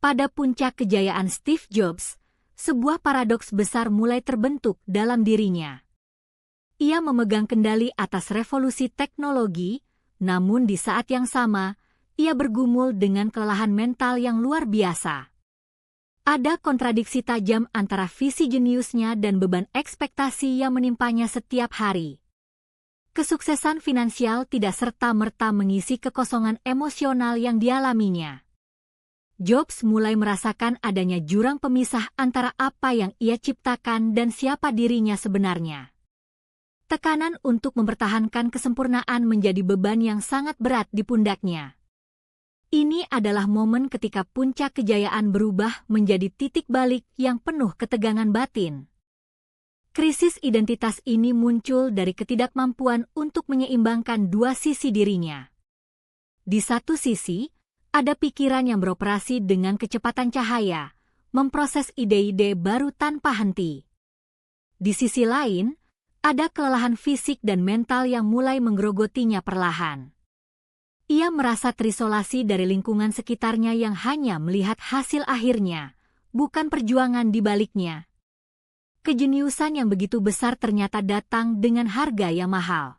Pada puncak kejayaan Steve Jobs, sebuah paradoks besar mulai terbentuk dalam dirinya. Ia memegang kendali atas revolusi teknologi, namun di saat yang sama, ia bergumul dengan kelelahan mental yang luar biasa. Ada kontradiksi tajam antara visi jeniusnya dan beban ekspektasi yang menimpanya setiap hari. Kesuksesan finansial tidak serta-merta mengisi kekosongan emosional yang dialaminya. Jobs mulai merasakan adanya jurang pemisah antara apa yang ia ciptakan dan siapa dirinya sebenarnya. Tekanan untuk mempertahankan kesempurnaan menjadi beban yang sangat berat di pundaknya. Ini adalah momen ketika puncak kejayaan berubah menjadi titik balik yang penuh ketegangan batin. Krisis identitas ini muncul dari ketidakmampuan untuk menyeimbangkan dua sisi dirinya. Di satu sisi, ada pikiran yang beroperasi dengan kecepatan cahaya, memproses ide-ide baru tanpa henti. Di sisi lain, ada kelelahan fisik dan mental yang mulai menggerogotinya perlahan. Ia merasa terisolasi dari lingkungan sekitarnya yang hanya melihat hasil akhirnya, bukan perjuangan di baliknya. Kejeniusan yang begitu besar ternyata datang dengan harga yang mahal.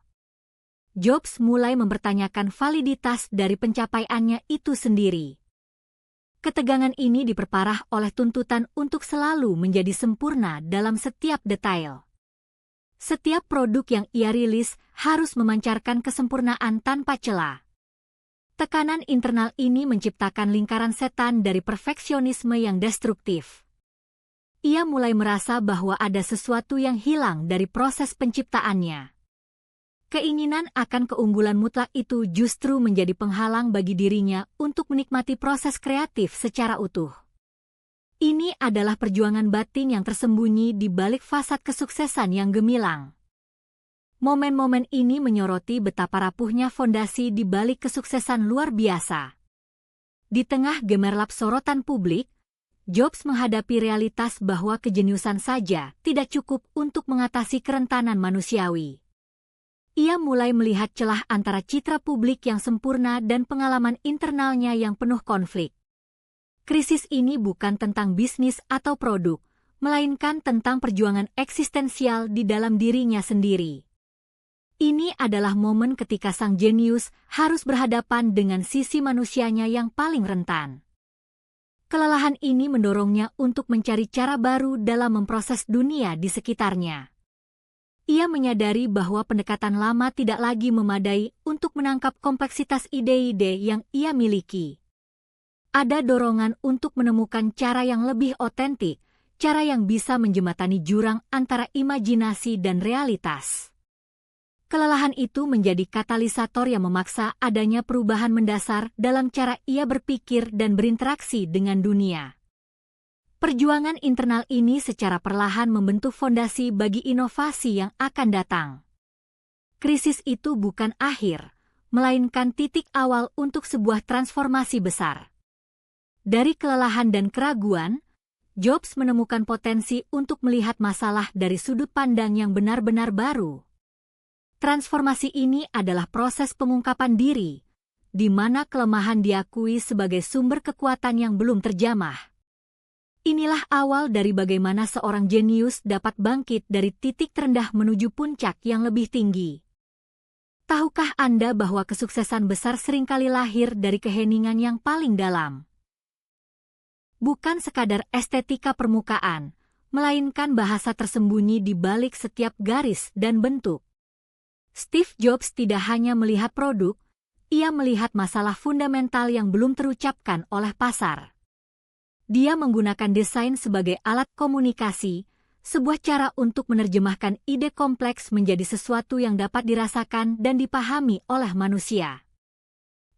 Jobs mulai mempertanyakan validitas dari pencapaiannya itu sendiri. Ketegangan ini diperparah oleh tuntutan untuk selalu menjadi sempurna dalam setiap detail. Setiap produk yang ia rilis harus memancarkan kesempurnaan tanpa celah. Tekanan internal ini menciptakan lingkaran setan dari perfeksionisme yang destruktif. Ia mulai merasa bahwa ada sesuatu yang hilang dari proses penciptaannya. Keinginan akan keunggulan mutlak itu justru menjadi penghalang bagi dirinya untuk menikmati proses kreatif secara utuh. Ini adalah perjuangan batin yang tersembunyi di balik fasad kesuksesan yang gemilang. Momen-momen ini menyoroti betapa rapuhnya fondasi di balik kesuksesan luar biasa. Di tengah gemerlap sorotan publik, Jobs menghadapi realitas bahwa kejeniusan saja tidak cukup untuk mengatasi kerentanan manusiawi. Ia mulai melihat celah antara citra publik yang sempurna dan pengalaman internalnya yang penuh konflik. Krisis ini bukan tentang bisnis atau produk, melainkan tentang perjuangan eksistensial di dalam dirinya sendiri. Ini adalah momen ketika sang jenius harus berhadapan dengan sisi manusianya yang paling rentan. Kelelahan ini mendorongnya untuk mencari cara baru dalam memproses dunia di sekitarnya. Ia menyadari bahwa pendekatan lama tidak lagi memadai untuk menangkap kompleksitas ide-ide yang ia miliki. Ada dorongan untuk menemukan cara yang lebih otentik, cara yang bisa menjembatani jurang antara imajinasi dan realitas. Kelelahan itu menjadi katalisator yang memaksa adanya perubahan mendasar dalam cara ia berpikir dan berinteraksi dengan dunia. Perjuangan internal ini secara perlahan membentuk fondasi bagi inovasi yang akan datang. Krisis itu bukan akhir, melainkan titik awal untuk sebuah transformasi besar. Dari kelelahan dan keraguan, Jobs menemukan potensi untuk melihat masalah dari sudut pandang yang benar-benar baru. Transformasi ini adalah proses pengungkapan diri, di mana kelemahan diakui sebagai sumber kekuatan yang belum terjamah. Inilah awal dari bagaimana seorang jenius dapat bangkit dari titik terendah menuju puncak yang lebih tinggi. Tahukah Anda bahwa kesuksesan besar seringkali lahir dari keheningan yang paling dalam? Bukan sekadar estetika permukaan, melainkan bahasa tersembunyi di balik setiap garis dan bentuk. Steve Jobs tidak hanya melihat produk, ia melihat masalah fundamental yang belum terucapkan oleh pasar. Dia menggunakan desain sebagai alat komunikasi, sebuah cara untuk menerjemahkan ide kompleks menjadi sesuatu yang dapat dirasakan dan dipahami oleh manusia.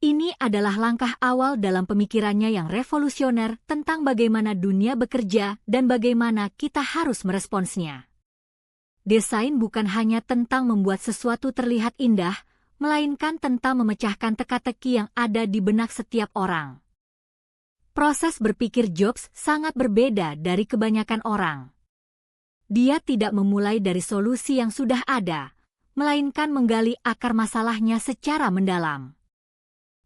Ini adalah langkah awal dalam pemikirannya yang revolusioner tentang bagaimana dunia bekerja dan bagaimana kita harus meresponsnya. Desain bukan hanya tentang membuat sesuatu terlihat indah, melainkan tentang memecahkan teka-teki yang ada di benak setiap orang. Proses berpikir Jobs sangat berbeda dari kebanyakan orang. Dia tidak memulai dari solusi yang sudah ada, melainkan menggali akar masalahnya secara mendalam.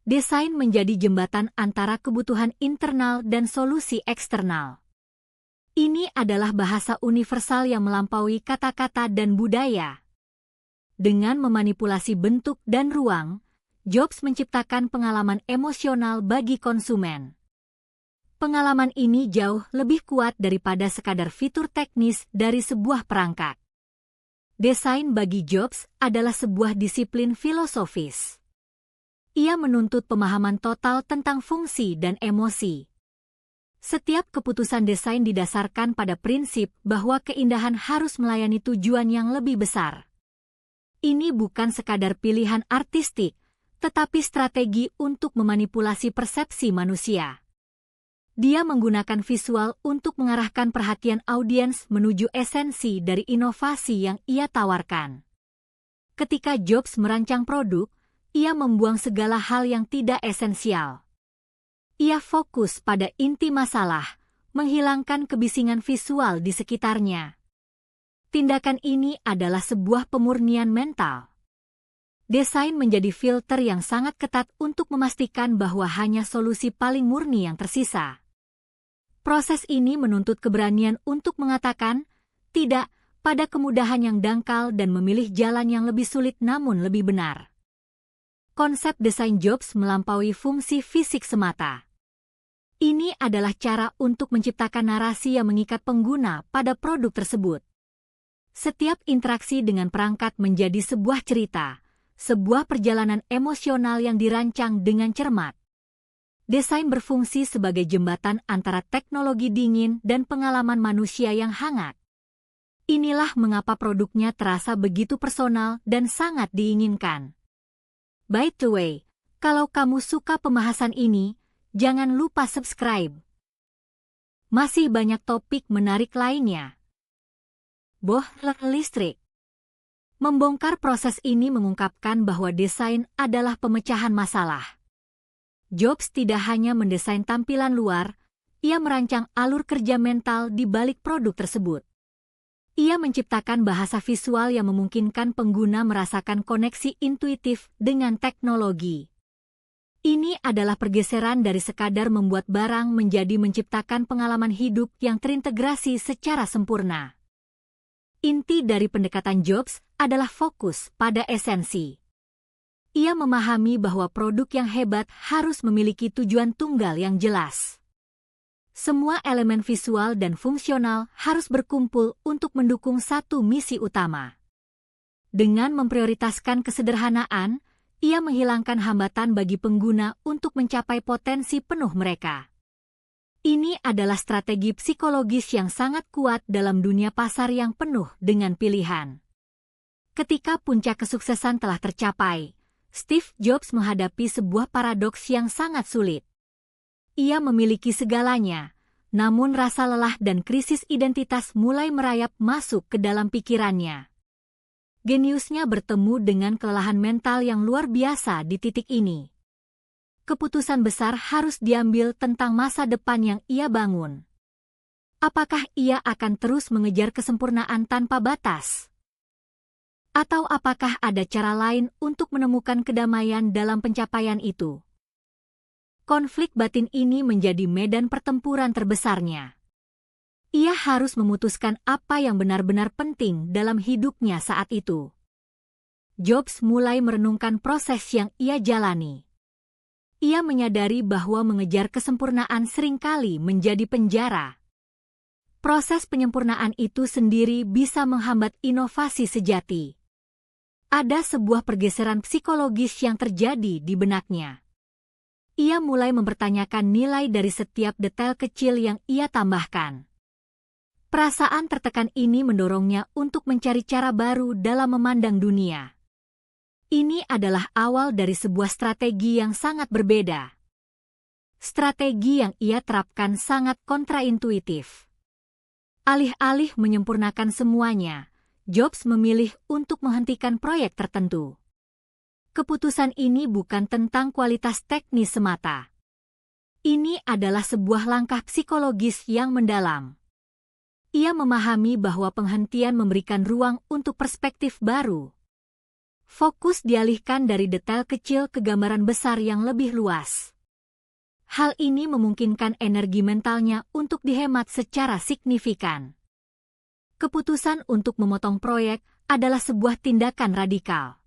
Desain menjadi jembatan antara kebutuhan internal dan solusi eksternal. Ini adalah bahasa universal yang melampaui kata-kata dan budaya. Dengan memanipulasi bentuk dan ruang, Jobs menciptakan pengalaman emosional bagi konsumen. Pengalaman ini jauh lebih kuat daripada sekadar fitur teknis dari sebuah perangkat. Desain bagi Jobs adalah sebuah disiplin filosofis. Ia menuntut pemahaman total tentang fungsi dan emosi. Setiap keputusan desain didasarkan pada prinsip bahwa keindahan harus melayani tujuan yang lebih besar. Ini bukan sekadar pilihan artistik, tetapi strategi untuk memanipulasi persepsi manusia. Dia menggunakan visual untuk mengarahkan perhatian audiens menuju esensi dari inovasi yang ia tawarkan. Ketika Jobs merancang produk, ia membuang segala hal yang tidak esensial. Ia fokus pada inti masalah, menghilangkan kebisingan visual di sekitarnya. Tindakan ini adalah sebuah pemurnian mental. Desain menjadi filter yang sangat ketat untuk memastikan bahwa hanya solusi paling murni yang tersisa. Proses ini menuntut keberanian untuk mengatakan tidak pada kemudahan yang dangkal dan memilih jalan yang lebih sulit namun lebih benar. Konsep desain Jobs melampaui fungsi fisik semata. Ini adalah cara untuk menciptakan narasi yang mengikat pengguna pada produk tersebut. Setiap interaksi dengan perangkat menjadi sebuah cerita, sebuah perjalanan emosional yang dirancang dengan cermat. Desain berfungsi sebagai jembatan antara teknologi dingin dan pengalaman manusia yang hangat. Inilah mengapa produknya terasa begitu personal dan sangat diinginkan. By the way, kalau kamu suka pembahasan ini, jangan lupa subscribe. Masih banyak topik menarik lainnya. Bohler listrik. Membongkar proses ini mengungkapkan bahwa desain adalah pemecahan masalah. Jobs tidak hanya mendesain tampilan luar, ia merancang alur kerja mental di balik produk tersebut. Ia menciptakan bahasa visual yang memungkinkan pengguna merasakan koneksi intuitif dengan teknologi. Ini adalah pergeseran dari sekadar membuat barang menjadi menciptakan pengalaman hidup yang terintegrasi secara sempurna. Inti dari pendekatan Jobs adalah fokus pada esensi. Ia memahami bahwa produk yang hebat harus memiliki tujuan tunggal yang jelas. Semua elemen visual dan fungsional harus berkumpul untuk mendukung satu misi utama. Dengan memprioritaskan kesederhanaan, ia menghilangkan hambatan bagi pengguna untuk mencapai potensi penuh mereka. Ini adalah strategi psikologis yang sangat kuat dalam dunia pasar yang penuh dengan pilihan. Ketika puncak kesuksesan telah tercapai, Steve Jobs menghadapi sebuah paradoks yang sangat sulit. Ia memiliki segalanya, namun rasa lelah dan krisis identitas mulai merayap masuk ke dalam pikirannya. Geniusnya bertemu dengan kelelahan mental yang luar biasa di titik ini. Keputusan besar harus diambil tentang masa depan yang ia bangun. Apakah ia akan terus mengejar kesempurnaan tanpa batas? Atau apakah ada cara lain untuk menemukan kedamaian dalam pencapaian itu? Konflik batin ini menjadi medan pertempuran terbesarnya. Ia harus memutuskan apa yang benar-benar penting dalam hidupnya saat itu. Jobs mulai merenungkan proses yang ia jalani. Ia menyadari bahwa mengejar kesempurnaan seringkali menjadi penjara. Proses penyempurnaan itu sendiri bisa menghambat inovasi sejati. Ada sebuah pergeseran psikologis yang terjadi di benaknya. Ia mulai mempertanyakan nilai dari setiap detail kecil yang ia tambahkan. Perasaan tertekan ini mendorongnya untuk mencari cara baru dalam memandang dunia. Ini adalah awal dari sebuah strategi yang sangat berbeda. Strategi yang ia terapkan sangat kontraintuitif. Alih-alih menyempurnakan semuanya, Jobs memilih untuk menghentikan proyek tertentu. Keputusan ini bukan tentang kualitas teknis semata. Ini adalah sebuah langkah psikologis yang mendalam. Ia memahami bahwa penghentian memberikan ruang untuk perspektif baru. Fokus dialihkan dari detail kecil ke gambaran besar yang lebih luas. Hal ini memungkinkan energi mentalnya untuk dihemat secara signifikan. Keputusan untuk memotong proyek adalah sebuah tindakan radikal.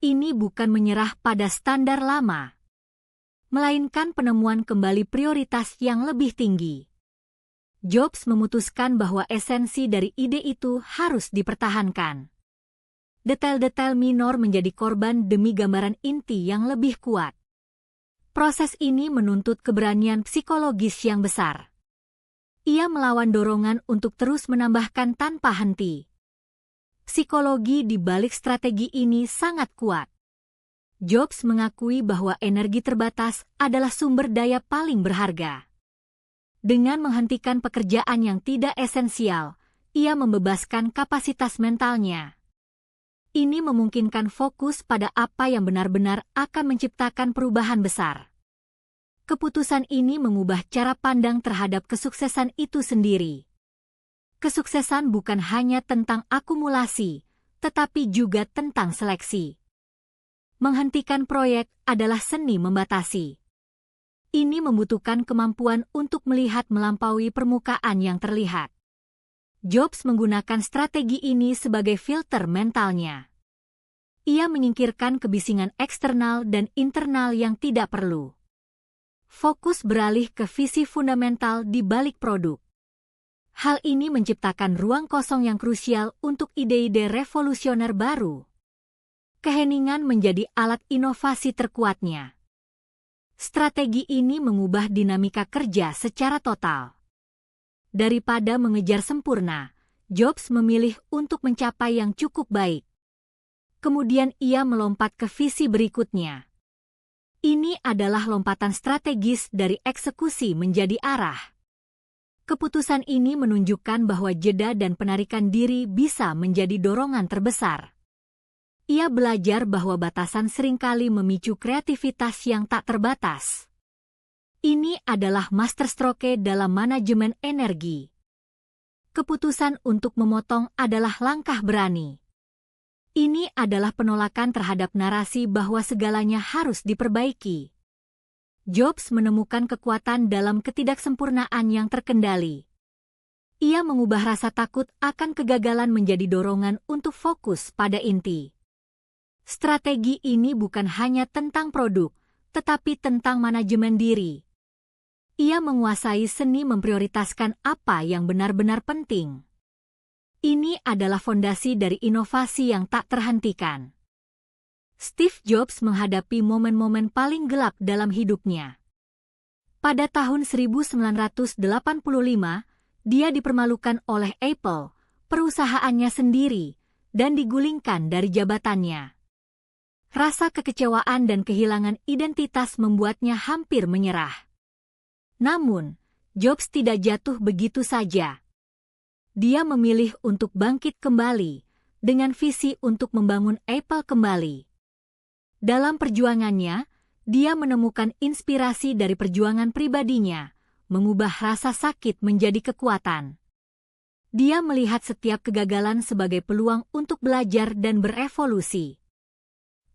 Ini bukan menyerah pada standar lama, melainkan penemuan kembali prioritas yang lebih tinggi. Jobs memutuskan bahwa esensi dari ide itu harus dipertahankan. Detail-detail minor menjadi korban demi gambaran inti yang lebih kuat. Proses ini menuntut keberanian psikologis yang besar. Ia melawan dorongan untuk terus menambahkan tanpa henti. Psikologi di balik strategi ini sangat kuat. Jobs mengakui bahwa energi terbatas adalah sumber daya paling berharga. Dengan menghentikan pekerjaan yang tidak esensial, ia membebaskan kapasitas mentalnya. Ini memungkinkan fokus pada apa yang benar-benar akan menciptakan perubahan besar. Keputusan ini mengubah cara pandang terhadap kesuksesan itu sendiri. Kesuksesan bukan hanya tentang akumulasi, tetapi juga tentang seleksi. Menghentikan proyek adalah seni membatasi. Ini membutuhkan kemampuan untuk melihat melampaui permukaan yang terlihat. Jobs menggunakan strategi ini sebagai filter mentalnya. Ia menyingkirkan kebisingan eksternal dan internal yang tidak perlu. Fokus beralih ke visi fundamental di balik produk. Hal ini menciptakan ruang kosong yang krusial untuk ide-ide revolusioner baru. Keheningan menjadi alat inovasi terkuatnya. Strategi ini mengubah dinamika kerja secara total. Daripada mengejar sempurna, Jobs memilih untuk mencapai yang cukup baik. Kemudian ia melompat ke visi berikutnya. Ini adalah lompatan strategis dari eksekusi menjadi arah. Keputusan ini menunjukkan bahwa jeda dan penarikan diri bisa menjadi dorongan terbesar. Ia belajar bahwa batasan seringkali memicu kreativitas yang tak terbatas. Ini adalah masterstroke dalam manajemen energi. Keputusan untuk memotong adalah langkah berani. Ini adalah penolakan terhadap narasi bahwa segalanya harus diperbaiki. Jobs menemukan kekuatan dalam ketidaksempurnaan yang terkendali. Ia mengubah rasa takut akan kegagalan menjadi dorongan untuk fokus pada inti. Strategi ini bukan hanya tentang produk, tetapi tentang manajemen diri. Ia menguasai seni memprioritaskan apa yang benar-benar penting. Ini adalah fondasi dari inovasi yang tak terhentikan. Steve Jobs menghadapi momen-momen paling gelap dalam hidupnya. Pada tahun 1985, dia dipermalukan oleh Apple, perusahaannya sendiri, dan digulingkan dari jabatannya. Rasa kekecewaan dan kehilangan identitas membuatnya hampir menyerah. Namun, Jobs tidak jatuh begitu saja. Dia memilih untuk bangkit kembali, dengan visi untuk membangun Apple kembali. Dalam perjuangannya, dia menemukan inspirasi dari perjuangan pribadinya, mengubah rasa sakit menjadi kekuatan. Dia melihat setiap kegagalan sebagai peluang untuk belajar dan berevolusi.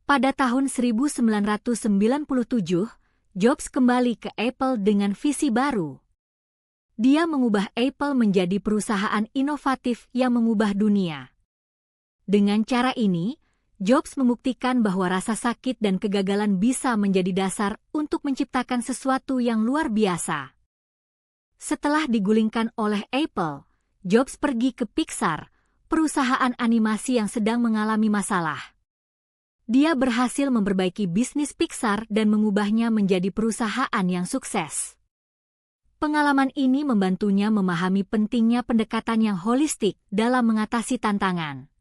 Pada tahun 1997, Jobs kembali ke Apple dengan visi baru. Dia mengubah Apple menjadi perusahaan inovatif yang mengubah dunia. Dengan cara ini, Jobs membuktikan bahwa rasa sakit dan kegagalan bisa menjadi dasar untuk menciptakan sesuatu yang luar biasa. Setelah digulingkan oleh Apple, Jobs pergi ke Pixar, perusahaan animasi yang sedang mengalami masalah. Dia berhasil memperbaiki bisnis Pixar dan mengubahnya menjadi perusahaan yang sukses. Pengalaman ini membantunya memahami pentingnya pendekatan yang holistik dalam mengatasi tantangan.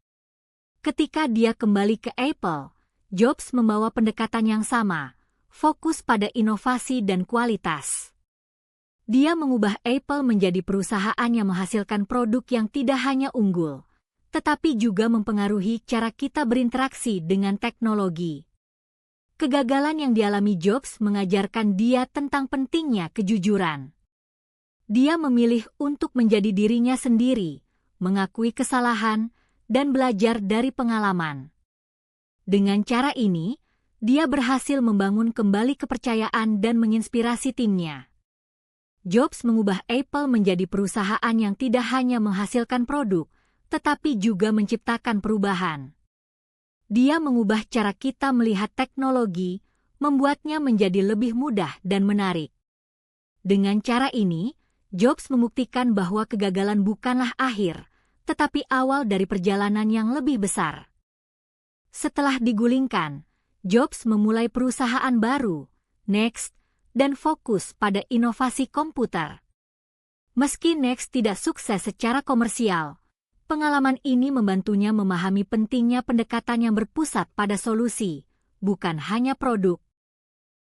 Ketika dia kembali ke Apple, Jobs membawa pendekatan yang sama, fokus pada inovasi dan kualitas. Dia mengubah Apple menjadi perusahaan yang menghasilkan produk yang tidak hanya unggul, tetapi juga mempengaruhi cara kita berinteraksi dengan teknologi. Kegagalan yang dialami Jobs mengajarkan dia tentang pentingnya kejujuran. Dia memilih untuk menjadi dirinya sendiri, mengakui kesalahan, dan belajar dari pengalaman. Dengan cara ini, dia berhasil membangun kembali kepercayaan dan menginspirasi timnya. Jobs mengubah Apple menjadi perusahaan yang tidak hanya menghasilkan produk, tetapi juga menciptakan perubahan. Dia mengubah cara kita melihat teknologi, membuatnya menjadi lebih mudah dan menarik. Dengan cara ini, Jobs membuktikan bahwa kegagalan bukanlah akhir, tetapi awal dari perjalanan yang lebih besar. Setelah digulingkan, Jobs memulai perusahaan baru, Next, dan fokus pada inovasi komputer. Meski Next tidak sukses secara komersial, pengalaman ini membantunya memahami pentingnya pendekatan yang berpusat pada solusi, bukan hanya produk.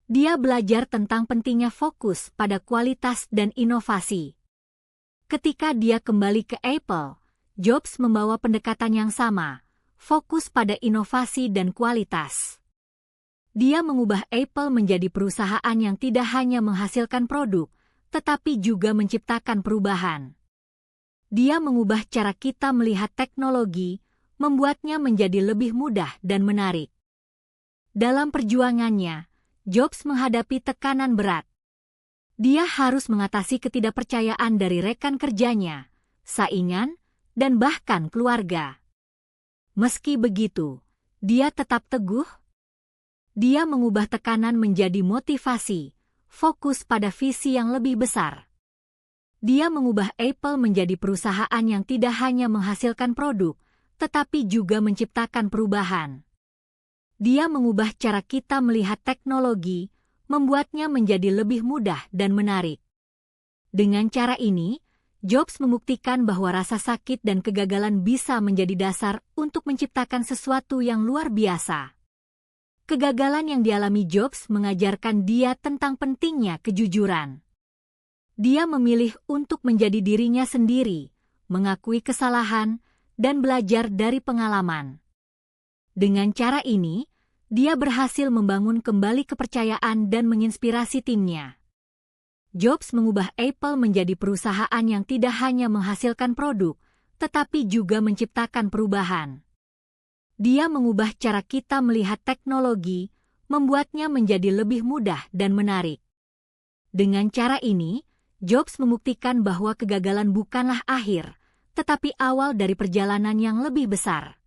Dia belajar tentang pentingnya fokus pada kualitas dan inovasi. Ketika dia kembali ke Apple, Jobs membawa pendekatan yang sama, fokus pada inovasi dan kualitas. Dia mengubah Apple menjadi perusahaan yang tidak hanya menghasilkan produk, tetapi juga menciptakan perubahan. Dia mengubah cara kita melihat teknologi, membuatnya menjadi lebih mudah dan menarik. Dalam perjuangannya, Jobs menghadapi tekanan berat. Dia harus mengatasi ketidakpercayaan dari rekan kerjanya, saingan, dan bahkan keluarga. Meski begitu, dia tetap teguh. Dia mengubah tekanan menjadi motivasi, fokus pada visi yang lebih besar. Dia mengubah Apple menjadi perusahaan yang tidak hanya menghasilkan produk, tetapi juga menciptakan perubahan. Dia mengubah cara kita melihat teknologi, membuatnya menjadi lebih mudah dan menarik. Dengan cara ini, Jobs membuktikan bahwa rasa sakit dan kegagalan bisa menjadi dasar untuk menciptakan sesuatu yang luar biasa. Kegagalan yang dialami Jobs mengajarkan dia tentang pentingnya kejujuran. Dia memilih untuk menjadi dirinya sendiri, mengakui kesalahan, dan belajar dari pengalaman. Dengan cara ini, dia berhasil membangun kembali kepercayaan dan menginspirasi timnya. Jobs mengubah Apple menjadi perusahaan yang tidak hanya menghasilkan produk, tetapi juga menciptakan perubahan. Dia mengubah cara kita melihat teknologi, membuatnya menjadi lebih mudah dan menarik. Dengan cara ini, Jobs membuktikan bahwa kegagalan bukanlah akhir, tetapi awal dari perjalanan yang lebih besar.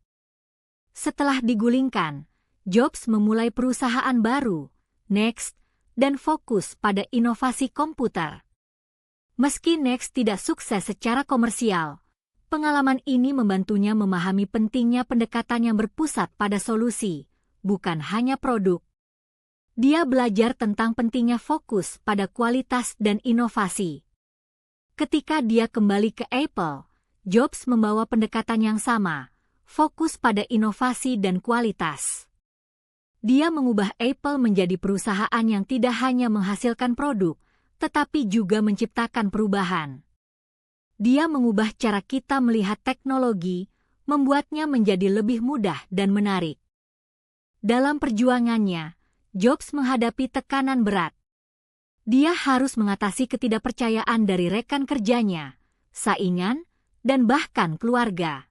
Setelah digulingkan, Jobs memulai perusahaan baru, Next, dan fokus pada inovasi komputer. Meski Next tidak sukses secara komersial, pengalaman ini membantunya memahami pentingnya pendekatan yang berpusat pada solusi, bukan hanya produk. Dia belajar tentang pentingnya fokus pada kualitas dan inovasi. Ketika dia kembali ke Apple, Jobs membawa pendekatan yang sama, fokus pada inovasi dan kualitas. Dia mengubah Apple menjadi perusahaan yang tidak hanya menghasilkan produk, tetapi juga menciptakan perubahan. Dia mengubah cara kita melihat teknologi, membuatnya menjadi lebih mudah dan menarik. Dalam perjuangannya, Jobs menghadapi tekanan berat. Dia harus mengatasi ketidakpercayaan dari rekan kerjanya, saingan, dan bahkan keluarga.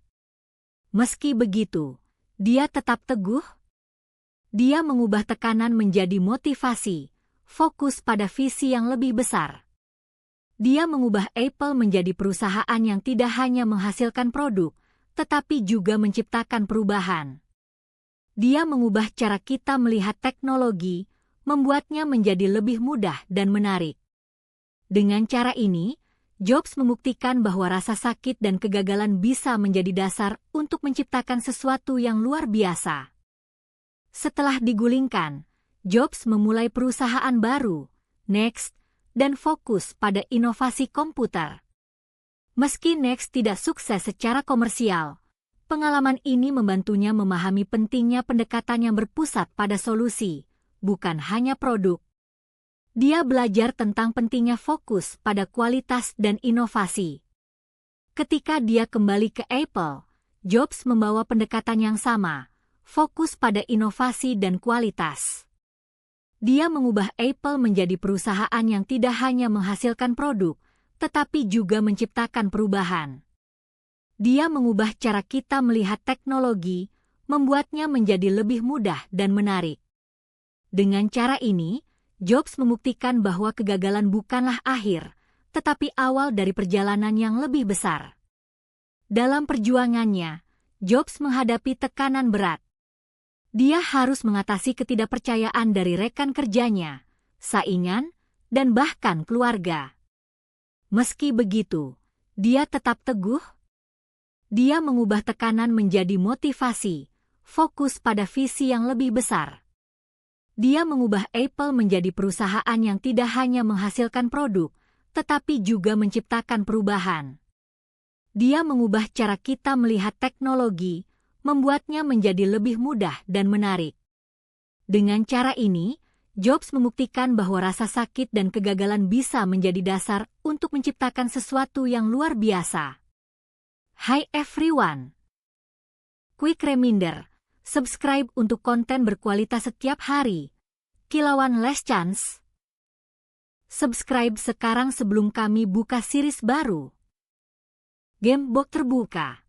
Meski begitu, dia tetap teguh. Dia mengubah tekanan menjadi motivasi, fokus pada visi yang lebih besar. Dia mengubah Apple menjadi perusahaan yang tidak hanya menghasilkan produk, tetapi juga menciptakan perubahan. Dia mengubah cara kita melihat teknologi, membuatnya menjadi lebih mudah dan menarik. Dengan cara ini, Jobs membuktikan bahwa rasa sakit dan kegagalan bisa menjadi dasar untuk menciptakan sesuatu yang luar biasa. Setelah digulingkan, Jobs memulai perusahaan baru, Next, dan fokus pada inovasi komputer. Meski Next tidak sukses secara komersial, pengalaman ini membantunya memahami pentingnya pendekatan yang berpusat pada solusi, bukan hanya produk. Dia belajar tentang pentingnya fokus pada kualitas dan inovasi. Ketika dia kembali ke Apple, Jobs membawa pendekatan yang sama, fokus pada inovasi dan kualitas. Dia mengubah Apple menjadi perusahaan yang tidak hanya menghasilkan produk, tetapi juga menciptakan perubahan. Dia mengubah cara kita melihat teknologi, membuatnya menjadi lebih mudah dan menarik. Dengan cara ini, Jobs membuktikan bahwa kegagalan bukanlah akhir, tetapi awal dari perjalanan yang lebih besar. Dalam perjuangannya, Jobs menghadapi tekanan berat. Dia harus mengatasi ketidakpercayaan dari rekan kerjanya, saingan, dan bahkan keluarga. Meski begitu, dia tetap teguh. Dia mengubah tekanan menjadi motivasi, fokus pada visi yang lebih besar. Dia mengubah Apple menjadi perusahaan yang tidak hanya menghasilkan produk, tetapi juga menciptakan perubahan. Dia mengubah cara kita melihat teknologi, membuatnya menjadi lebih mudah dan menarik. Dengan cara ini, Jobs membuktikan bahwa rasa sakit dan kegagalan bisa menjadi dasar untuk menciptakan sesuatu yang luar biasa. Hai everyone! Quick reminder, subscribe untuk konten berkualitas setiap hari. Kilauan Last Chance. Subscribe sekarang sebelum kami buka series baru. Gamebox terbuka.